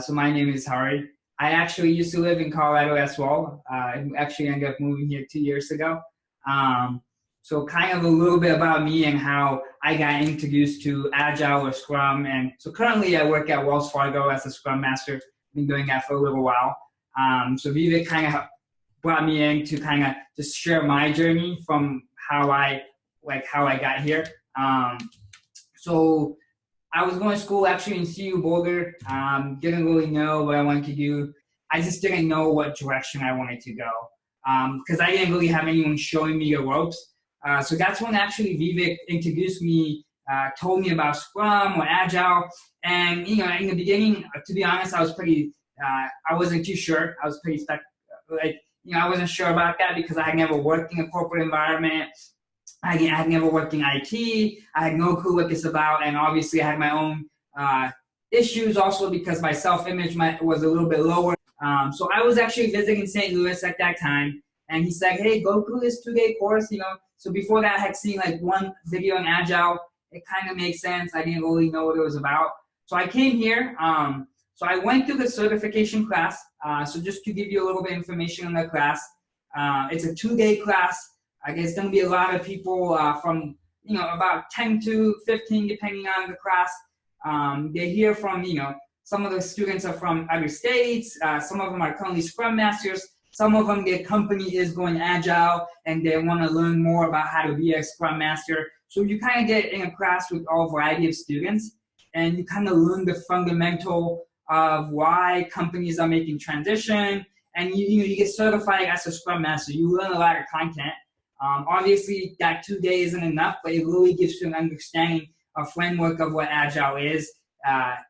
So my name is Hari. I actually used to live in Colorado as well. I actually ended up moving here 2 years ago. Um, so kind of a little bit about me and how I got introduced to Agile or Scrum. And so currently I work at Wells Fargo as a Scrum Master. Been doing that for a little while. So Vivek kind of brought me in to kind of just share my journey from how I got here. So I was going to school actually in CU Boulder. Didn't really know what I wanted to do. I just didn't know what direction I wanted to go because I didn't really have anyone showing me the ropes. So that's when actually Vivek introduced me, told me about Scrum or Agile. And, in the beginning, to be honest, I was I wasn't too sure. I was pretty stuck. I wasn't sure about that because I had never worked in a corporate environment. I had never worked in IT. I had no clue what this about, and obviously I had my own issues also because my self-image was a little bit lower. So I was actually visiting St. Louis at that time, and he said, "Hey, go through this 2-day course." So before that, I had seen like one video on Agile. It kind of makes sense. I didn't really know what it was about, so I came here. So I went through the certification class. So just to give you a little bit of information on the class, it's a 2-day class. There's going to be a lot of people from, about 10 to 15, depending on the class. They hear from, some of the students are from other states. Some of them are currently Scrum Masters. Some of them, their company is going Agile, and they want to learn more about how to be a Scrum Master. So you kind of get in a class with all variety of students, and you kind of learn the fundamental of why companies are making transition, and you get certified as a Scrum Master. You learn a lot of content. Obviously, that 2 days isn't enough, but it really gives you an understanding, a framework of what Agile is.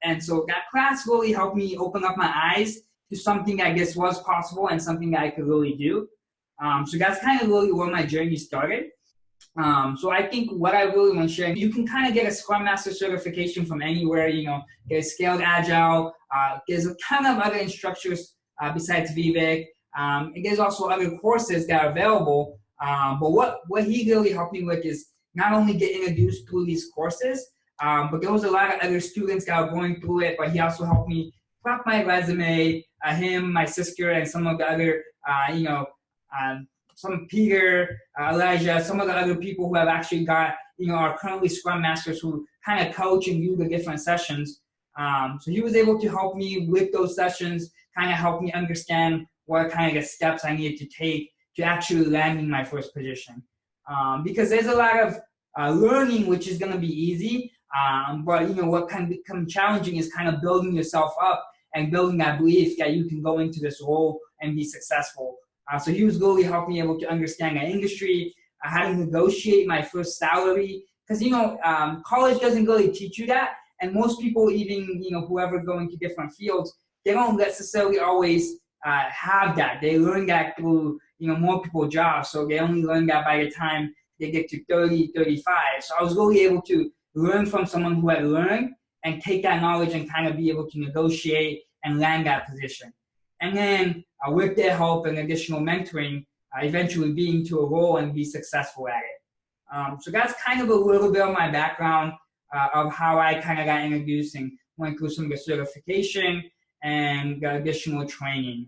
And so that class really helped me open up my eyes to something I guess was possible and something that I could really do. So that's kind of really where my journey started. So I think what I really want to share, you can kind of get a Scrum Master certification from anywhere, get Scaled Agile. There's a ton of other instructors besides Vivek. And there's also other courses that are available. But what he really helped me with is not only get introduced through these courses, but there was a lot of other students that were going through it, but he also helped me prep my resume, him, my sister, and some of the other, some Peter, Elijah, some of the other people who have actually got, are currently Scrum Masters who kind of coach and do the different sessions. So he was able to help me with those sessions, kind of help me understand what kind of steps I needed to take to actually landing my first position. Because there's a lot of learning, which is going to be easy, but what can become challenging is kind of building yourself up and building that belief that you can go into this role and be successful. So he was really helping me able to understand the industry, how to negotiate my first salary, because college doesn't really teach you that, and most people, even whoever going to different fields, they don't necessarily always have that. They learn that through more people jobs, so they only learn that by the time they get to 30, 35. So I was really able to learn from someone who had learned and take that knowledge and kind of be able to negotiate and land that position. And then with their help and additional mentoring, eventually be into a role and be successful at it. So that's kind of a little bit of my background of how I kind of got introduced and went through some of the certification and the additional training.